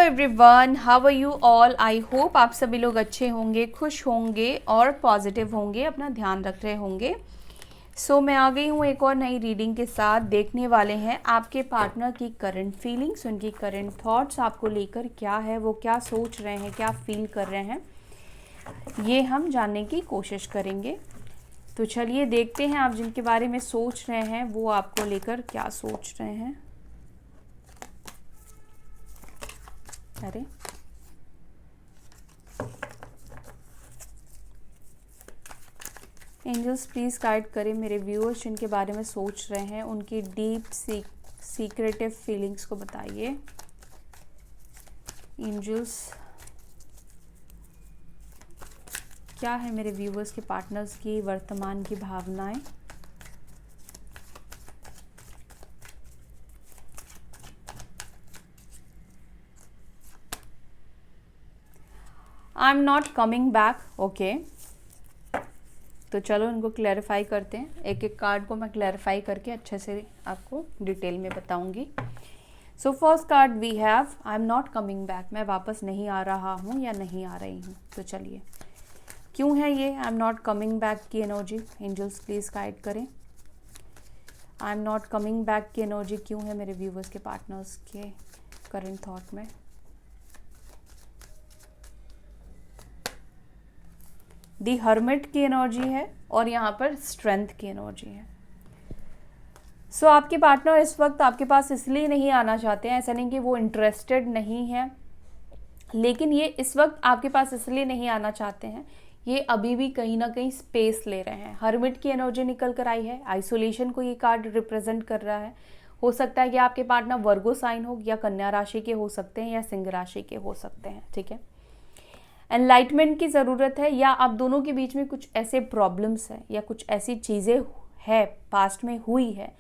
Everyone, how are you all. I hope आप सभी लोग अच्छे होंगे, खुश होंगे और पॉजिटिव होंगे, अपना ध्यान रख रहे होंगे। मैं आ गई हूँ एक और नई रीडिंग के साथ। देखने वाले हैं आपके पार्टनर की करंट फीलिंग्स, उनकी करंट थॉट्स आपको लेकर क्या है, वो क्या सोच रहे हैं, क्या फील कर रहे हैं, ये हम जानने की कोशिश करेंगे। तो चलिए देखते हैं आप जिनके बारे में सोच रहे हैं वो आपको लेकर क्या सोच रहे हैं। अरे एंजल्स प्लीज़ गाइड करें मेरे व्यूअर्स जिनके बारे में सोच रहे हैं, उनकी डीप सीक्रेटिव फीलिंग्स को बताइए। एंजल्स क्या है मेरे व्यूअर्स के पार्टनर्स की वर्तमान की भावनाएं। आई am not coming back. Okay, तो चलो इनको क्लैरिफाई करते हैं। एक एक कार्ड को मैं क्लैरिफाई करके अच्छे से आपको डिटेल में बताऊंगी। So first card we have I am not coming back, मैं वापस नहीं आ रहा हूँ या नहीं आ रही हूँ। तो चलिए क्यों है ये आई एम नॉट कमिंग बैक की एनर्जी, एंजल्स प्लीज़ गाइड करें। आई एम नॉट कमिंग बैक की एनर्जी क्यों है मेरे व्यूवर्स के पार्टनर्स के करंट थॉट में। दी हर्मिट की एनर्जी है और यहाँ पर स्ट्रेंथ की एनर्जी है। सो आपके पार्टनर इस वक्त आपके पास इसलिए नहीं आना चाहते हैं, ऐसा नहीं कि वो इंटरेस्टेड नहीं है, लेकिन ये इस वक्त आपके पास इसलिए नहीं आना चाहते हैं, ये अभी भी कहीं ना कहीं स्पेस ले रहे हैं। हर्मिट की एनर्जी निकल कर आई है, आइसोलेशन को ये कार्ड रिप्रेजेंट कर रहा है। हो सकता है कि आपके पार्टनर वर्गो साइन हो या कन्या राशि के हो सकते हैं या सिंह राशि के हो सकते हैं, ठीक है। एनलाइटमेंट की ज़रूरत है या आप दोनों के बीच में कुछ ऐसे प्रॉब्लम्स हैं या कुछ ऐसी चीज़ें है पास्ट में हुई है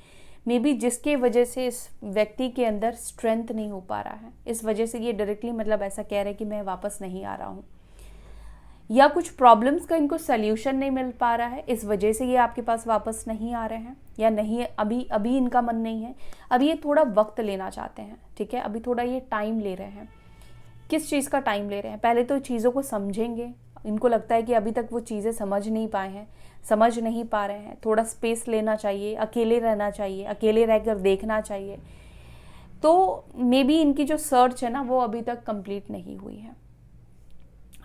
मे बी जिसके वजह से इस व्यक्ति के अंदर स्ट्रेंथ नहीं हो पा रहा है। इस वजह से ये डायरेक्टली मतलब ऐसा कह रहे हैं कि मैं वापस नहीं आ रहा हूँ, या कुछ प्रॉब्लम्स का इनको सल्यूशन नहीं मिल पा रहा है, इस वजह से ये आपके पास वापस नहीं आ रहे हैं, या नहीं अभी इनका मन नहीं है, अभी ये थोड़ा वक्त लेना चाहते हैं, ठीक है। अभी थोड़ा ये टाइम ले रहे हैं। किस चीज़ का टाइम ले रहे हैं, पहले तो चीज़ों को समझेंगे। इनको लगता है कि अभी तक वो चीज़ें समझ नहीं पाए हैं, समझ नहीं पा रहे हैं, थोड़ा स्पेस लेना चाहिए, अकेले रहना चाहिए, अकेले रहकर देखना चाहिए। तो मे बी इनकी जो सर्च है ना वो अभी तक कंप्लीट नहीं हुई है,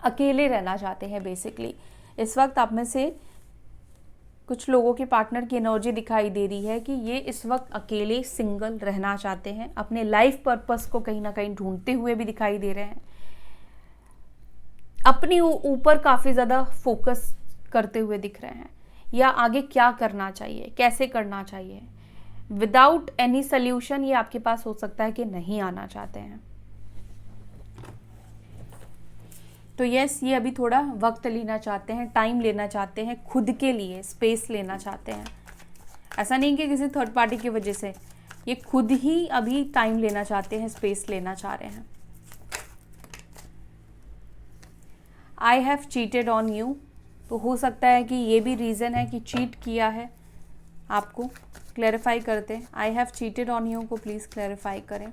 अकेले रहना चाहते हैं बेसिकली। इस वक्त आप में से कुछ लोगों के पार्टनर की एनर्जी दिखाई दे रही है कि ये इस वक्त अकेले सिंगल रहना चाहते हैं, अपने लाइफ पर्पस को कहीं ना कहीं ढूंढते हुए भी दिखाई दे रहे हैं, अपने ऊपर काफ़ी ज़्यादा फोकस करते हुए दिख रहे हैं, या आगे क्या करना चाहिए, कैसे करना चाहिए, विदाउट एनी सल्यूशन ये आपके पास हो सकता है कि नहीं आना चाहते हैं। तो यस, ये अभी थोड़ा वक्त लेना चाहते हैं, टाइम लेना चाहते हैं, खुद के लिए स्पेस लेना चाहते हैं। ऐसा नहीं कि किसी थर्ड पार्टी की वजह से, ये खुद ही अभी टाइम लेना चाहते हैं, स्पेस लेना चाह रहे हैं। I have cheated on you, तो हो सकता है कि ये भी रीज़न है कि चीट किया है आपको। क्लैरिफाई करते हैं, I have cheated on you को प्लीज़ क्लैरिफाई करें।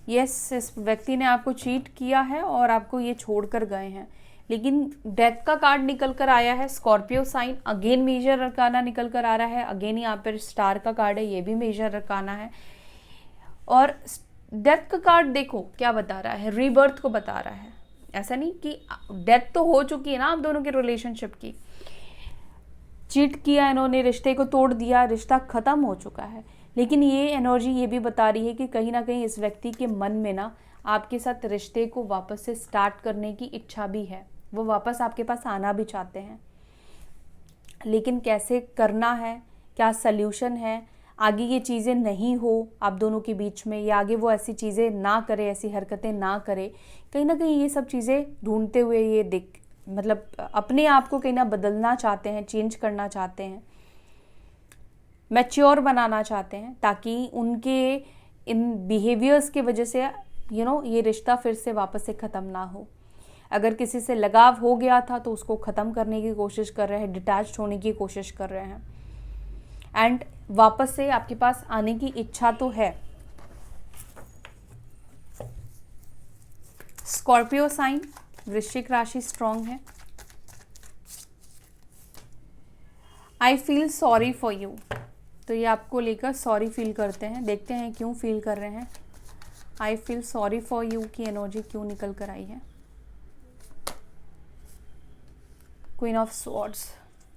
यस, इस व्यक्ति ने आपको चीट किया है और आपको ये छोड़कर गए हैं, लेकिन डेथ का कार्ड निकल कर आया है, Scorpio sign, again major arcana निकल कर आ रहा है, अगेन यहाँ पर स्टार का कार्ड है, ये भी मेजर अरकाना है। और डेथ का कार्ड देखो क्या बता रहा है, रीबर्थ को बता रहा है। ऐसा नहीं कि डेथ तो हो चुकी है ना आप दोनों के रिलेशनशिप की, चीट किया इन्होंने, रिश्ते को तोड़ दिया, रिश्ता खत्म हो चुका है, लेकिन ये एनर्जी ये भी बता रही है कि कहीं ना कहीं इस व्यक्ति के मन में ना आपके साथ रिश्ते को वापस से स्टार्ट करने की इच्छा भी है, वो वापस आपके पास आना भी चाहते हैं, लेकिन कैसे करना है, क्या सल्यूशन है, आगे ये चीज़ें नहीं हो आप दोनों के बीच में, या आगे वो ऐसी चीज़ें ना करे, ऐसी हरकतें ना करे, कहीं ना कहीं ये सब चीज़ें ढूंढते हुए ये मतलब अपने आप को कहीं ना बदलना चाहते हैं, चेंज करना चाहते हैं, मैच्योर बनाना चाहते हैं, ताकि उनके इन बिहेवियर्स की वजह से ये रिश्ता फिर से वापस से ख़त्म ना हो। अगर किसी से लगाव हो गया था तो उसको ख़त्म करने की कोशिश कर रहे हैं, डिटैच्ड होने की कोशिश कर रहे हैं। एंड वापस से आपके पास आने की इच्छा तो है। स्कॉर्पियो साइन, वृश्चिक राशि स्ट्रांग है। I feel sorry for you, तो ये आपको लेकर सॉरी फील करते हैं, देखते हैं क्यों फील कर रहे हैं। I feel sorry for you की एनर्जी क्यों निकल कर आई है। क्वीन ऑफ स्वॉर्ड्स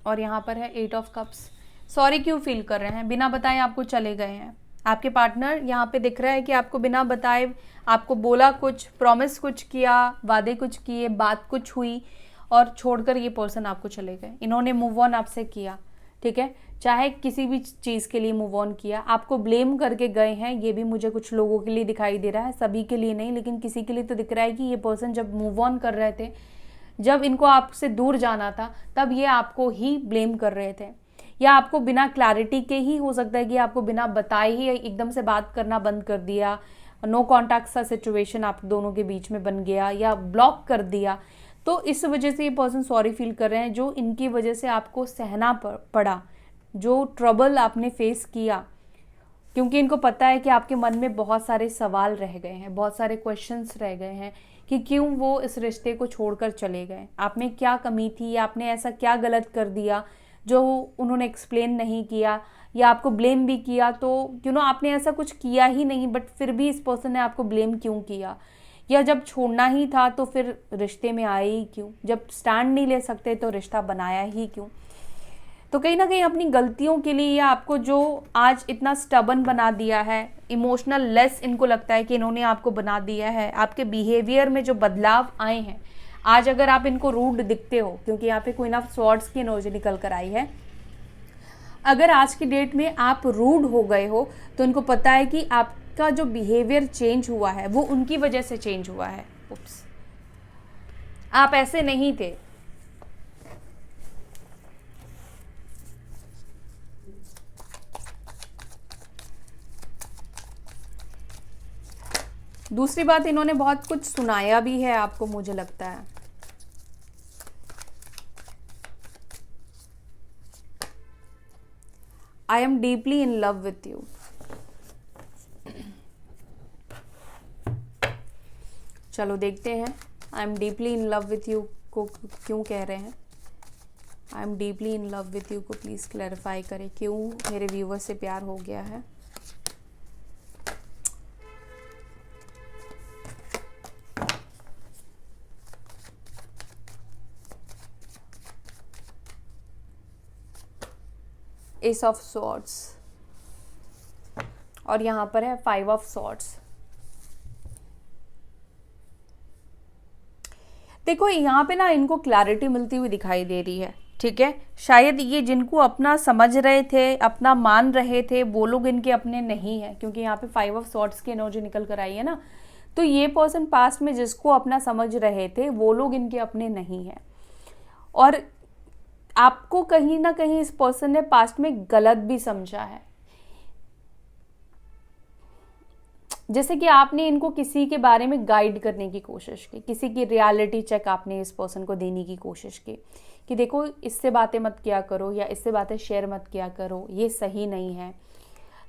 और यहाँ पर है 8 ऑफ कप्स। सॉरी क्यों फील कर रहे हैं, बिना बताए आपको चले गए हैं। आपके पार्टनर यहाँ पे दिख रहा है कि आपको बिना बताए, आपको बोला कुछ, प्रॉमिस कुछ किया, वादे कुछ किए, बात कुछ हुई और छोड़कर ये पर्सन आपको चले गए। इन्होंने मूव ऑन आपसे किया, ठीक है, चाहे किसी भी चीज़ के लिए मूव ऑन किया, आपको ब्लेम करके गए हैं। ये भी मुझे कुछ लोगों के लिए दिखाई दे रहा है, सभी के लिए नहीं, लेकिन किसी के लिए तो दिख रहा है कि ये पर्सन जब मूव ऑन कर रहे थे, जब इनको आपसे दूर जाना था, तब ये आपको ही ब्लेम कर रहे थे, या आपको बिना क्लैरिटी के ही हो सकता है कि आपको बिना बताए ही एकदम से बात करना बंद कर दिया, नो कॉन्टैक्ट सा सिचुएशन आप दोनों के बीच में बन गया या ब्लॉक कर दिया। तो इस वजह से ये पर्सन सॉरी फील कर रहे हैं, जो इनकी वजह से आपको सहना पड़ा, जो ट्रबल आपने फेस किया, क्योंकि इनको पता है कि आपके मन में बहुत सारे सवाल रह गए हैं, बहुत सारे क्वेश्चंस रह गए हैं कि क्यों वो इस रिश्ते को छोड़कर चले गए, आप में क्या कमी थी, या आपने ऐसा क्या गलत कर दिया जो उन्होंने एक्सप्लेन नहीं किया, या आपको ब्लेम भी किया तो आपने ऐसा कुछ किया ही नहीं, बट फिर भी इस पर्सन ने आपको ब्लेम क्यों किया, या जब छोड़ना ही था तो फिर रिश्ते में आए ही क्यों, जब स्टैंड नहीं ले सकते तो रिश्ता बनाया ही क्यों। तो कहीं ना कहीं अपनी गलतियों के लिए, या आपको जो आज इतना स्टबन बना दिया है, इमोशनल लेस इनको लगता है कि इन्होंने आपको बना दिया है, आपके बिहेवियर में जो बदलाव आए हैं, आज अगर आप इनको रूड दिखते हो, क्योंकि यहाँ पे क्वीन ऑफ स्वॉर्ड्स की एनर्जी निकल कर आई है, अगर आज की डेट में आप रूड हो गए हो तो इनको पता है कि आपका जो बिहेवियर चेंज हुआ है वो उनकी वजह से चेंज हुआ है। उप्स, आप ऐसे नहीं थे। दूसरी बात, इन्होंने बहुत कुछ सुनाया भी है आपको, मुझे लगता है। I am deeply in love with you. चलो देखते हैं I am deeply in love with you को क्यों कह रहे हैं। I am deeply in love with you को प्लीज़ क्लैरिफाई करें, क्यों मेरे व्यूवर से प्यार हो गया है। एस ऑफ सॉर्ड्स और यहाँ पर है 5 ऑफ सॉर्ड्स। देखो यहाँ पे ना इनको क्लैरिटी मिलती हुई दिखाई दे रही है, ठीक है। शायद ये जिनको अपना समझ रहे थे, अपना मान रहे थे, वो लोग इनके अपने नहीं है, क्योंकि यहाँ पे 5 ऑफ सॉर्ड्स की एनर्जी निकल कर आई है ना। तो ये पर्सन पास्ट में जिसको अपना समझ रहे थे वो लोग इनके अपने नहीं है, और आपको कहीं ना कहीं इस पर्सन ने पास्ट में गलत भी समझा है। जैसे कि आपने इनको किसी के बारे में गाइड करने की कोशिश की, किसी की रियलिटी चेक आपने इस पर्सन को देने की कोशिश की कि देखो इससे बातें मत किया करो, या इससे बातें शेयर मत किया करो, ये सही नहीं है।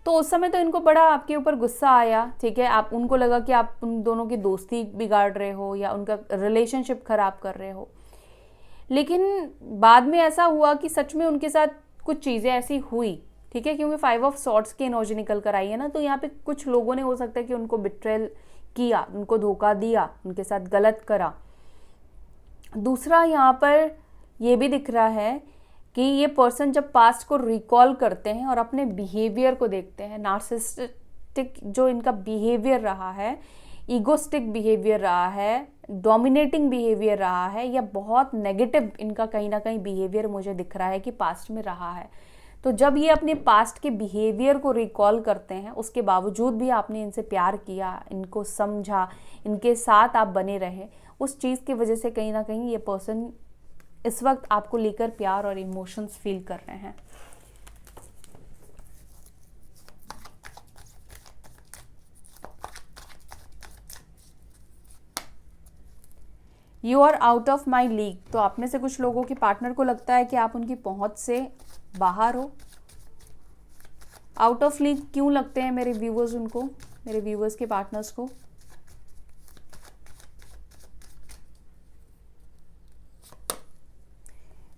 तो उस समय तो इनको बड़ा आपके ऊपर गुस्सा आया, ठीक है। आप उनको लगा कि आप उन दोनों की दोस्ती बिगाड़ रहे हो या उनका रिलेशनशिप खराब कर रहे हो। लेकिन बाद में ऐसा हुआ कि सच में उनके साथ कुछ चीज़ें ऐसी हुई, ठीक है, क्योंकि 5 ऑफ सॉर्ड्स की एनर्जी निकल कर आई है ना। तो यहाँ पे कुछ लोगों ने हो सकता है कि उनको बिट्रेल किया, उनको धोखा दिया, उनके साथ गलत करा। दूसरा यहाँ पर ये भी दिख रहा है कि ये पर्सन जब पास्ट को रिकॉल करते हैं और अपने बिहेवियर को देखते हैं, नार्सिसिस्टिक जो इनका बिहेवियर रहा है, ईगोस्टिक बिहेवियर रहा है, डोमिनेटिंग बिहेवियर रहा है, या बहुत नेगेटिव इनका कहीं ना कहीं बिहेवियर मुझे दिख रहा है कि पास्ट में रहा है। तो जब ये अपने पास्ट के बिहेवियर को रिकॉल करते हैं, उसके बावजूद भी आपने इनसे प्यार किया, इनको समझा, इनके साथ आप बने रहे, उस चीज़ की वजह से कहीं ना कहीं ये पर्सन इस वक्त आपको लेकर प्यार और इमोशंस फील कर रहे हैं। You are out of my league. तो आप में से कुछ लोगों के पार्टनर को लगता है कि आप उनकी पहुंच से बाहर हो, आउट ऑफ लीग क्यों लगते हैं मेरे व्यूवर्स उनको, मेरे व्यूवर्स के पार्टनर्स को?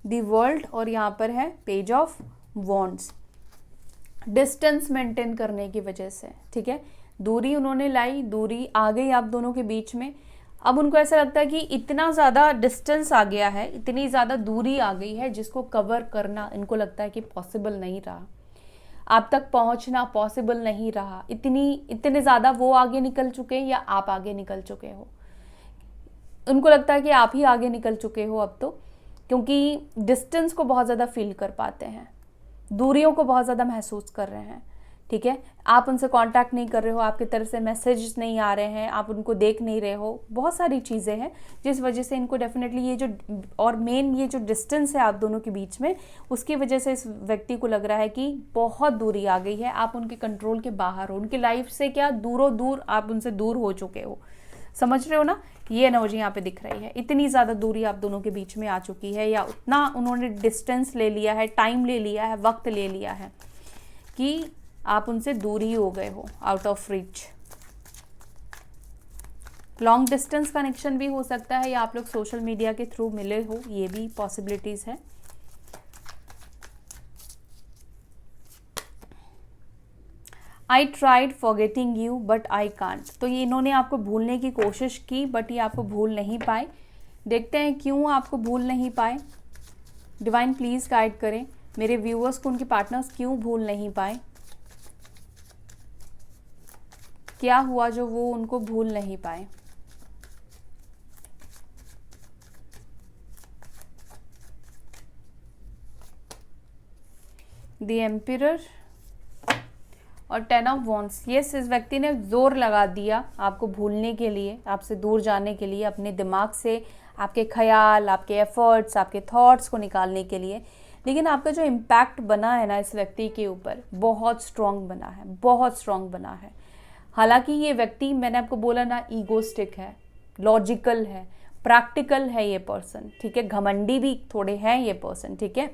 दी वर्ल्ड और यहाँ पर है page of wands. Distance maintain करने की वजह से, ठीक है, दूरी उन्होंने लाई, दूरी आ गई आप दोनों के बीच में। अब उनको ऐसा लगता है कि इतना ज़्यादा डिस्टेंस आ गया है, इतनी ज़्यादा दूरी आ गई है जिसको कवर करना इनको लगता है कि पॉसिबल नहीं रहा, आप तक पहुंचना पॉसिबल नहीं रहा। इतने ज़्यादा वो आगे निकल चुके हैं या आप आगे निकल चुके हो। उनको लगता है कि आप ही आगे निकल चुके हो अब तो, क्योंकि डिस्टेंस को बहुत ज़्यादा फील कर पाते हैं, दूरियों को बहुत ज़्यादा महसूस कर रहे हैं, ठीक है। आप उनसे कांटेक्ट नहीं कर रहे हो, आपकी तरफ से मैसेज नहीं आ रहे हैं, आप उनको देख नहीं रहे हो, बहुत सारी चीज़ें हैं जिस वजह से इनको डेफिनेटली ये जो, और मेन ये जो डिस्टेंस है आप दोनों के बीच में, उसकी वजह से इस व्यक्ति को लग रहा है कि बहुत दूरी आ गई है, आप उनके कंट्रोल के बाहर हो, उनकी लाइफ से क्या दूरों दूर आप उनसे दूर हो चुके हो। समझ रहे हो ना, ये एनर्जी यहाँ पे दिख रही है। इतनी ज़्यादा दूरी आप दोनों के बीच में आ चुकी है, या उतना उन्होंने डिस्टेंस ले लिया है, टाइम ले लिया है, वक्त ले लिया है कि आप उनसे दूर ही हो गए हो, out of reach. Long distance connection भी हो सकता है, या आप लोग सोशल मीडिया के थ्रू मिले हो, ये भी पॉसिबिलिटीज़ है। I tried forgetting you but I can't. तो ये इन्होंने आपको भूलने की कोशिश की बट ये आपको भूल नहीं पाए। देखते हैं क्यों आपको भूल नहीं पाए। डिवाइन प्लीज़ गाइड करें मेरे व्यूअर्स को, उनके पार्टनर्स क्यों भूल नहीं पाए, क्या हुआ जो वो उनको भूल नहीं पाए। द एम्पिरर और 10 ऑफ वॉन्ड्स। यस, इस व्यक्ति ने जोर लगा दिया आपको भूलने के लिए, आपसे दूर जाने के लिए, अपने दिमाग से आपके ख्याल, आपके एफर्ट्स, आपके थॉट्स को निकालने के लिए। लेकिन आपका जो इम्पैक्ट बना है ना इस व्यक्ति के ऊपर, बहुत स्ट्रॉन्ग बना है, बहुत स्ट्रॉन्ग बना है। हालांकि ये व्यक्ति, मैंने आपको बोला ना, ईगोस्टिक है, लॉजिकल है, प्रैक्टिकल है ये पर्सन, ठीक है, घमंडी भी थोड़े हैं ये पर्सन, ठीक है।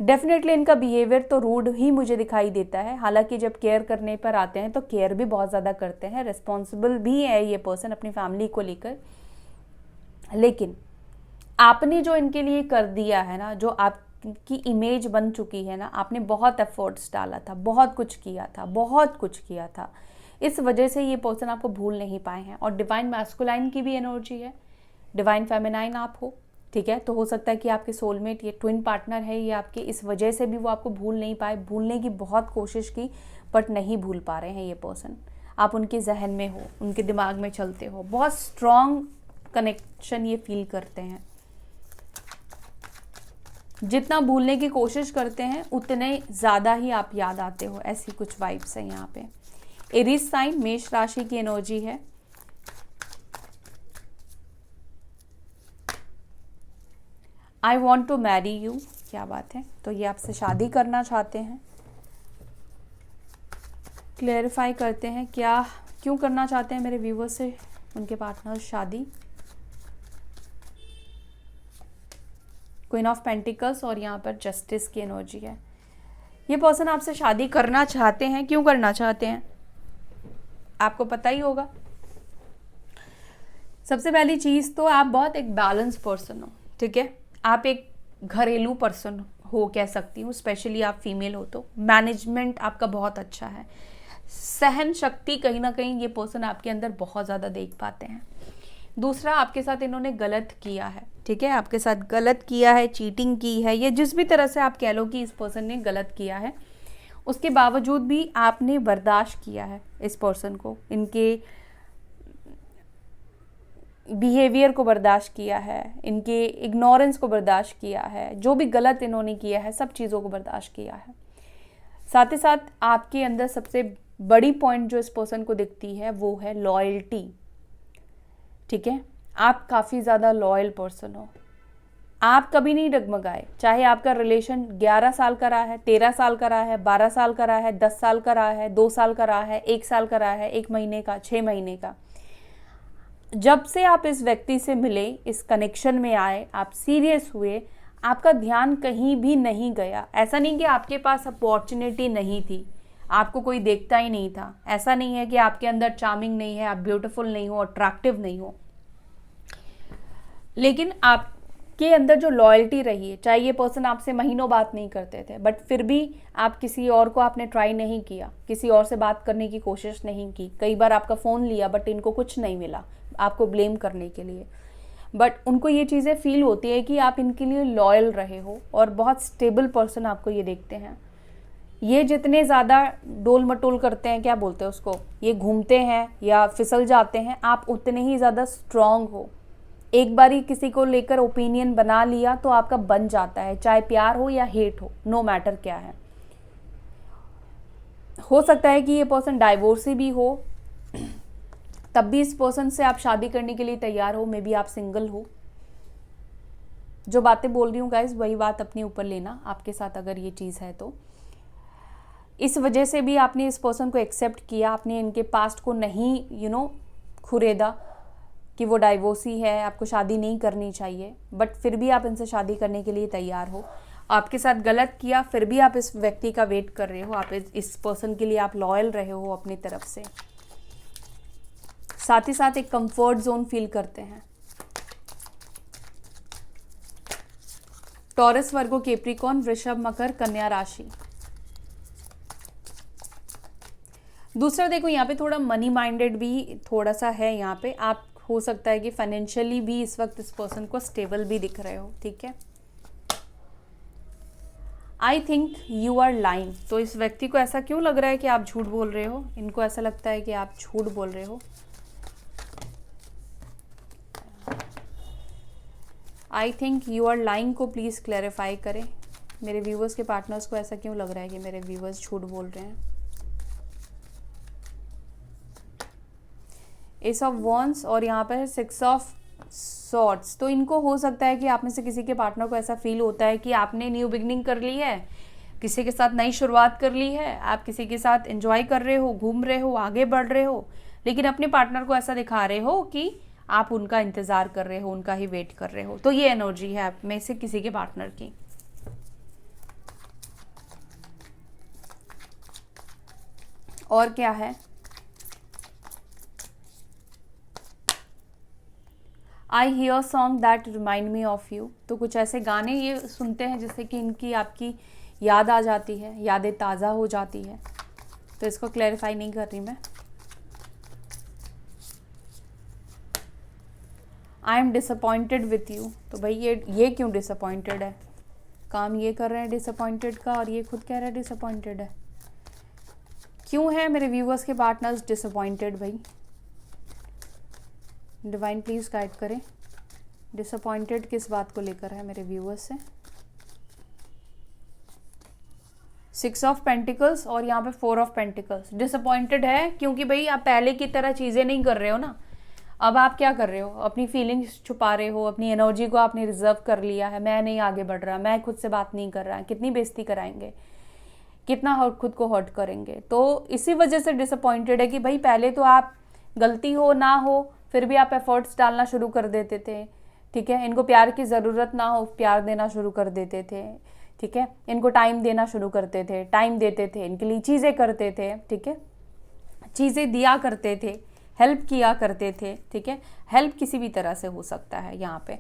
डेफिनेटली इनका बिहेवियर तो रूड ही मुझे दिखाई देता है। हालांकि जब केयर करने पर आते हैं तो केयर भी बहुत ज़्यादा करते हैं, रिस्पॉन्सिबल भी है ये पर्सन अपनी फैमिली को लेकर। लेकिन आपने जो इनके लिए कर दिया है ना, जो आपकी इमेज बन चुकी है ना, आपने बहुत एफर्ट्स डाला था, बहुत कुछ किया था, बहुत कुछ किया था, इस वजह से ये पर्सन आपको भूल नहीं पाए हैं। और डिवाइन मैस्कुलाइन की भी एनर्जी है, डिवाइन फेमिनाइन आप हो, ठीक है। तो हो सकता है कि आपके सोलमेट, ये ट्विन पार्टनर है, ये आपके, इस वजह से भी वो आपको भूल नहीं पाए। भूलने की बहुत कोशिश की बट नहीं भूल पा रहे हैं ये पर्सन। आप उनके जहन में हो, उनके दिमाग में चलते हो, बहुत स्ट्रॉन्ग कनेक्शन ये फील करते हैं। जितना भूलने की कोशिश करते हैं उतने ज़्यादा ही आप याद आते हो, ऐसी कुछ वाइब्स है यहाँ पे। एरीज साइन, मेष राशि की एनर्जी है। I want to marry you, क्या बात है, तो ये आपसे शादी करना चाहते हैं। क्लेरिफाई करते हैं क्या, क्यों करना चाहते हैं मेरे व्यूवर्स से उनके पार्टनर शादी। क्वीन ऑफ पेंटिकल्स और यहाँ पर जस्टिस की एनर्जी है। ये पर्सन आपसे शादी करना चाहते हैं, क्यों करना चाहते हैं आपको पता ही होगा। सबसे पहली चीज़ तो आप बहुत एक बैलेंस पर्सन हो, ठीक है। आप एक घरेलू पर्सन हो, कह सकती हूँ, स्पेशली आप फीमेल हो तो मैनेजमेंट आपका बहुत अच्छा है। सहन शक्ति कहीं ना कहीं ये पर्सन आपके अंदर बहुत ज़्यादा देख पाते हैं। दूसरा, आपके साथ इन्होंने गलत किया है, ठीक है, आपके साथ गलत किया है, चीटिंग की है, ये जिस भी तरह से आप कह लो कि इस पर्सन ने गलत किया है, उसके बावजूद भी आपने बर्दाश्त किया है इस पर्सन को, इनके बिहेवियर को बर्दाश्त किया है, इनके इग्नोरेंस को बर्दाश्त किया है, जो भी गलत इन्होंने किया है सब चीज़ों को बर्दाश्त किया है। साथ ही साथ आपके अंदर सबसे बड़ी पॉइंट जो इस पर्सन को दिखती है वो है लॉयल्टी, ठीक है। आप काफ़ी ज़्यादा लॉयल पर्सन हो, आप कभी नहीं डगमगाए, चाहे आपका रिलेशन 11 साल का रहा है, 13 साल का रहा है, 12 साल का रहा है, 10 साल का रहा है, 2 साल का रहा है, 1 साल का रहा है, 1 महीने का, 6 महीने का। जब से आप इस व्यक्ति से मिले, इस कनेक्शन में आए, आप सीरियस हुए, आपका ध्यान कहीं भी नहीं गया। ऐसा नहीं कि आपके पास अपॉर्चुनिटी नहीं थी, आपको कोई देखता ही नहीं था। ऐसा नहीं है कि आपके अंदर चार्मिंग नहीं है, आप ब्यूटीफुल नहीं हो, अट्रैक्टिव नहीं हो, लेकिन आपके अंदर जो लॉयल्टी रही है, चाहे ये पर्सन आपसे महीनों बात नहीं करते थे, बट फिर भी आप किसी और को आपने ट्राई नहीं किया, किसी और से बात करने की कोशिश नहीं की। कई बार आपका फ़ोन लिया बट इनको कुछ नहीं मिला आपको ब्लेम करने के लिए, बट उनको ये चीज़ें फील होती है कि आप इनके लिए लॉयल रहे हो और बहुत स्टेबल पर्सन आपको ये देखते हैं। ये जितने ज़्यादा डोल मटोल करते हैं, क्या बोलते हैं उसको, ये घूमते हैं या फिसल जाते हैं, आप उतने ही ज़्यादा स्ट्रांग हो। एक बारी किसी को लेकर ओपिनियन बना लिया तो आपका बन जाता है, चाहे प्यार हो या हेट हो, नो मैटर क्या है। हो सकता है कि ये पर्सन डाइवोर्सी भी हो, तब भी इस पर्सन से आप शादी करने के लिए तैयार हो। मे बी आप सिंगल हो। जो बातें बोल रही हूँ गाइज, वही बात अपने ऊपर लेना, आपके साथ अगर ये चीज़ है तो। इस वजह से भी आपने इस पर्सन को एक्सेप्ट किया, आपने इनके पास्ट को नहीं खुरेदा कि वो डाइवोर्सी है, आपको शादी नहीं करनी चाहिए, बट फिर भी आप इनसे शादी करने के लिए तैयार हो। आपके साथ गलत किया, फिर भी आप इस व्यक्ति का वेट कर रहे हो, आप इस पर्सन के लिए आप लॉयल रहे हो अपनी तरफ से। साथ ही साथ एक कंफर्ट जोन फील करते हैं। टॉरस, वर्गो, कैप्रिकॉर्न, वृषभ, मकर, कन्या राशि। दूसरा देखो, यहाँ पे थोड़ा मनी माइंडेड भी थोड़ा सा है। यहाँ पे आप हो सकता है कि फाइनेंशियली भी इस वक्त इस पर्सन को स्टेबल भी दिख रहे हो, ठीक है। I think you are lying. तो इस व्यक्ति को ऐसा क्यों लग रहा है कि आप झूठ बोल रहे हो? इनको ऐसा लगता है कि आप झूठ बोल रहे हो। I think you are lying को प्लीज़ क्लैरिफाई करें। मेरे व्यूवर्स के पार्टनर्स को ऐसा क्यों लग रहा है कि मेरे व्यूवर्स झूठ बोल रहे हैं? एस ऑफ वॉन्ड्स और यहाँ पर 6 ऑफ सॉर्ड्स। तो इनको हो सकता है कि आप में से किसी के पार्टनर को ऐसा फील होता है कि आपने न्यू बिगनिंग कर ली है, किसी के साथ नई शुरुआत कर ली है, आप किसी के साथ एंजॉय कर रहे हो, घूम रहे हो, आगे बढ़ रहे हो, लेकिन अपने पार्टनर को ऐसा दिखा रहे हो कि आप उनका इंतज़ार कर रहे हो, उनका ही वेट कर रहे हो। तो ये एनर्जी है आप में से किसी के पार्टनर की। और क्या है? I hear song that remind me of you. तो कुछ ऐसे गाने ये सुनते हैं जिससे कि इनकी आपकी याद आ जाती है, यादें ताज़ा हो जाती है। तो इसको क्लैरिफाई नहीं कर रही मैं। I am disappointed with you. तो भाई ये क्यों डिसअपॉइंटेड है? काम ये कर रहे हैं डिसअपॉइंटेड का और ये खुद कह रहा है डिसअपॉइंटेड है। क्यों है मेरे व्यूवर्स के पार्टनर्स डिसअपॉइंटेड भाई? डिवाइन प्लीज गाइड करें, डिसअपॉइंटेड किस बात को लेकर है मेरे व्यूवर्स से? 6 ऑफ पेंटिकल्स और यहाँ पे 4 ऑफ पेंटिकल्स। डिसअपॉइंटेड है क्योंकि भाई आप पहले की तरह चीज़ें नहीं कर रहे हो ना। अब आप क्या कर रहे हो? अपनी फीलिंग्स छुपा रहे हो, अपनी एनर्जी को आपने रिजर्व कर लिया है। मैं नहीं आगे बढ़ रहा, मैं खुद से बात नहीं कर रहा। कितनी बेइज्जती कराएंगे, कितना खुद को हर्ट करेंगे। तो इसी वजह से डिसअपॉइंटेड है कि भाई पहले तो आप गलती हो ना हो फिर भी आप एफर्ट्स डालना शुरू कर देते थे, ठीक है। इनको प्यार की ज़रूरत ना हो प्यार देना शुरू कर देते थे, ठीक है। इनको टाइम देना शुरू करते थे, टाइम देते थे, इनके लिए चीज़ें करते थे, ठीक है, चीज़ें दिया करते थे, हेल्प किया करते थे, ठीक है। हेल्प किसी भी तरह से हो सकता है यहाँ पे।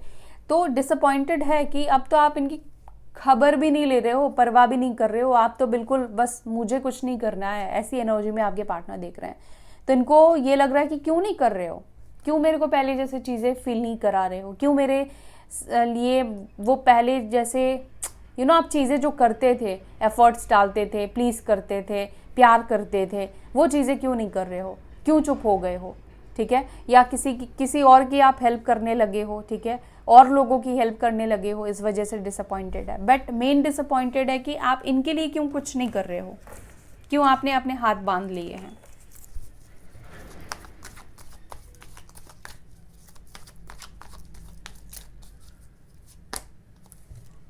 तो डिसअपॉइंटेड है कि अब तो आप इनकी खबर भी नहीं ले रहे हो, परवाह भी नहीं कर रहे हो। आप तो बिल्कुल बस मुझे कुछ नहीं करना है, ऐसी एनर्जी में आपके पार्टनर देख रहे हैं। तो इनको ये लग रहा है कि क्यों नहीं कर रहे हो, क्यों मेरे को पहले जैसे चीज़ें फील नहीं करा रहे हो, क्यों मेरे लिए वो पहले जैसे आप चीज़ें जो करते थे, एफर्ट्स डालते थे, प्लीज़ करते थे, प्यार करते थे, वो चीज़ें क्यों नहीं कर रहे हो, क्यों चुप हो गए हो, ठीक है। या किसी और की आप हेल्प करने लगे हो, ठीक है, और लोगों की हेल्प करने लगे हो, इस वजह से डिसअपॉइंटेड है। बट मेन डिसअपॉइंटेड है कि आप इनके लिए क्यों कुछ नहीं कर रहे हो, क्यों आपने अपने हाथ बांध लिए हैं।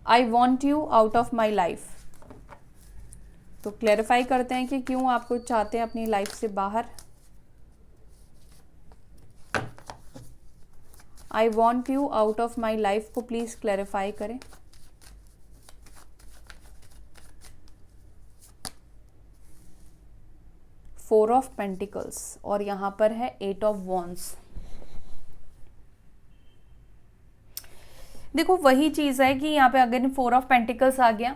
I want you out of my life. तो क्लैरिफाई करते हैं कि क्यों आपको चाहते हैं अपनी लाइफ से बाहर। I want you out of my life को प्लीज़ क्लैरिफाई करें। 4 ऑफ पेंटिकल्स और यहाँ पर है 8 ऑफ वॉन्ड्स। देखो वही चीज़ है कि यहाँ पे अगर 4 ऑफ पेंटिकल्स आ गया,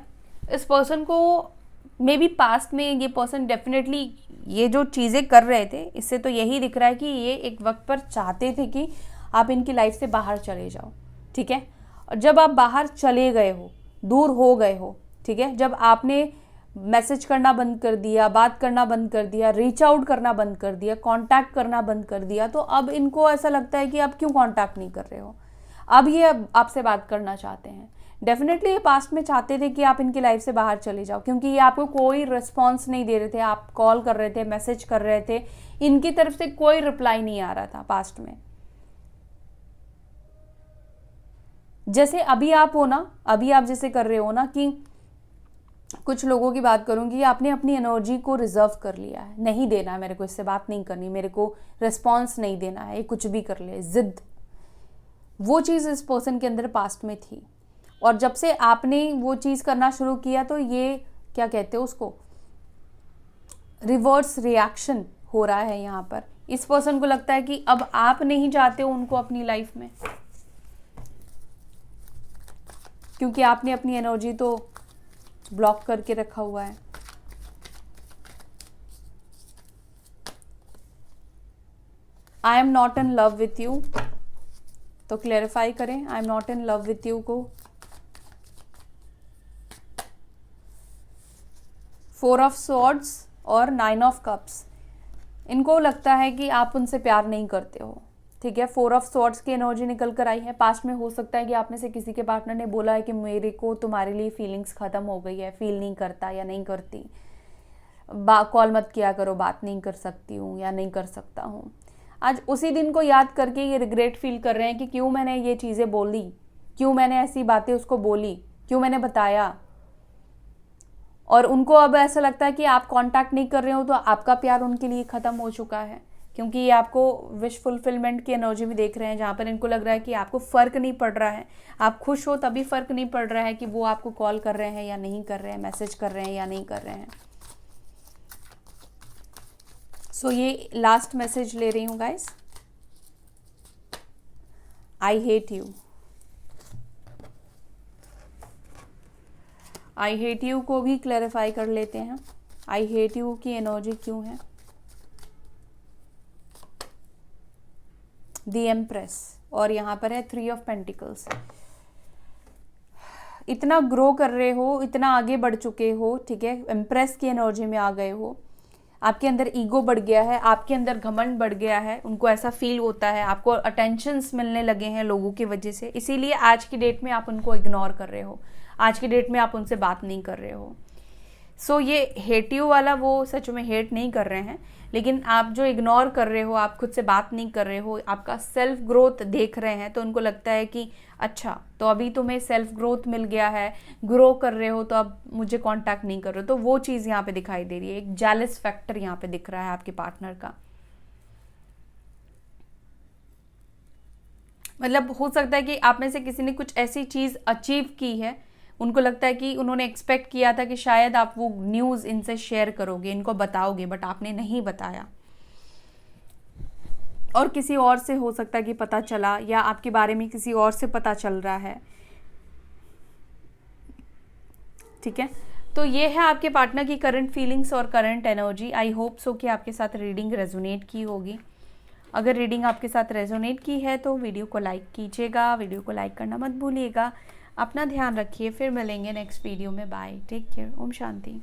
इस पर्सन को मे बी पास्ट में ये पर्सन डेफिनेटली ये जो चीज़ें कर रहे थे, इससे तो यही दिख रहा है कि ये एक वक्त पर चाहते थे कि आप इनकी लाइफ से बाहर चले जाओ, ठीक है। और जब आप बाहर चले गए हो, दूर हो गए हो, ठीक है, जब आपने मैसेज करना बंद कर दिया, बात करना बंद कर दिया, रीच आउट करना बंद कर दिया, कांटेक्ट करना बंद कर दिया, तो अब इनको ऐसा लगता है कि आप क्यों कांटेक्ट नहीं कर रहे हो, अब ये आपसे बात करना चाहते हैं। डेफिनेटली ये पास्ट में चाहते थे कि आप इनकी लाइफ से बाहर चले जाओ, क्योंकि ये आपको कोई रिस्पॉन्स नहीं दे रहे थे। आप कॉल कर रहे थे, मैसेज कर रहे थे, इनकी तरफ से कोई रिप्लाई नहीं आ रहा था पास्ट में। जैसे अभी आप हो ना, अभी आप जैसे कर रहे हो ना कि कुछ लोगों की बात करूंगी, आपने अपनी एनर्जी को रिजर्व कर लिया है, नहीं देना है मेरे को, इससे बात नहीं करनी, मेरे को रिस्पॉन्स नहीं देना है, ये कुछ भी कर ले, जिद। वो चीज़ इस पर्सन के अंदर पास्ट में थी, और जब से आपने वो चीज़ करना शुरू किया तो ये क्या कहते हैं उसको, रिवर्स रिएक्शन हो रहा है यहाँ पर। इस पर्सन को लगता है कि अब आप नहीं चाहते हो उनको अपनी लाइफ में, क्योंकि आपने अपनी एनर्जी तो ब्लॉक करके रखा हुआ है। आई am not in love with you, तो क्लेरिफाई करें आई am not in love with you को। 4 ऑफ स्वॉर्ड्स और 9 ऑफ कप्स, इनको लगता है कि आप उनसे प्यार नहीं करते हो, ठीक है। 4 ऑफ स्वॉर्ड्स की एनर्जी निकल कर आई है। पास्ट में हो सकता है कि आप में से किसी के पार्टनर ने बोला है कि मेरे को तुम्हारे लिए फीलिंग्स ख़त्म हो गई है, फील नहीं करता या नहीं करती, कॉल मत किया करो, बात नहीं कर सकती हूँ या नहीं कर सकता हूँ। आज उसी दिन को याद करके ये रिग्रेट फील कर रहे हैं कि क्यों मैंने ये चीज़ें बोली, क्यों मैंने ऐसी बातें उसको बोली, क्यों मैंने बताया। और उनको अब ऐसा लगता है कि आप कांटेक्ट नहीं कर रहे हो तो आपका प्यार उनके लिए ख़त्म हो चुका है, क्योंकि ये आपको विश फुलफिलमेंट की एनर्जी भी देख रहे हैं, जहाँ पर इनको लग रहा है कि आपको फ़र्क नहीं पड़ रहा है, आप खुश हो तभी फ़र्क नहीं पड़ रहा है कि वो आपको कॉल कर रहे हैं या नहीं कर रहे हैं, मैसेज कर रहे हैं या नहीं कर रहे हैं। सो ये लास्ट मैसेज ले रही हूँ guys, I hate you. I hate you को भी क्लैरिफाई कर लेते हैं, आई हेट यू की एनर्जी क्यों है। द एम्प्रेस और यहाँ पर है 3 ऑफ पेंटिकल्स। इतना ग्रो कर रहे हो, इतना आगे बढ़ चुके हो, ठीक है, एम्प्रेस की एनर्जी में आ गए हो, आपके अंदर ईगो बढ़ गया है, आपके अंदर घमंड बढ़ गया है, उनको ऐसा फील होता है, आपको अटेंशंस मिलने लगे हैं लोगों की वजह से, इसीलिए आज की डेट में आप उनको इग्नोर कर रहे हो, आज की डेट में आप उनसे बात नहीं कर रहे हो। सो ये हेट यू वाला वो सच में हेट नहीं कर रहे हैं, लेकिन आप जो इग्नोर कर रहे हो, आप खुद से बात नहीं कर रहे हो, आपका सेल्फ ग्रोथ देख रहे हैं, तो उनको लगता है कि अच्छा तो अभी तुम्हें सेल्फ ग्रोथ मिल गया है, ग्रो कर रहे हो, तो अब मुझे कांटेक्ट नहीं कर रहे हो। तो वो चीज़ यहाँ पे दिखाई दे रही है, एक जेलस फैक्टर यहाँ पे दिख रहा है आपके पार्टनर का। मतलब हो सकता है कि आप में से किसी ने कुछ ऐसी चीज़ अचीव की है, उनको लगता है कि उन्होंने एक्सपेक्ट किया था कि शायद आप वो न्यूज़ इनसे शेयर करोगे, इनको बताओगे, बट आपने नहीं बताया, और किसी और से हो सकता है कि पता चला, या आपके बारे में किसी और से पता चल रहा है, ठीक है। तो ये है आपके पार्टनर की करंट फीलिंग्स और current energy. I hope so कि आपके साथ रीडिंग रेजोनेट की होगी। अगर रीडिंग आपके साथ रेजोनेट की है तो वीडियो को लाइक कीजिएगा, वीडियो को लाइक करना मत भूलिएगा। अपना ध्यान रखिए, फिर मिलेंगे नेक्स्ट वीडियो में। Bye, take care, Om Shanti.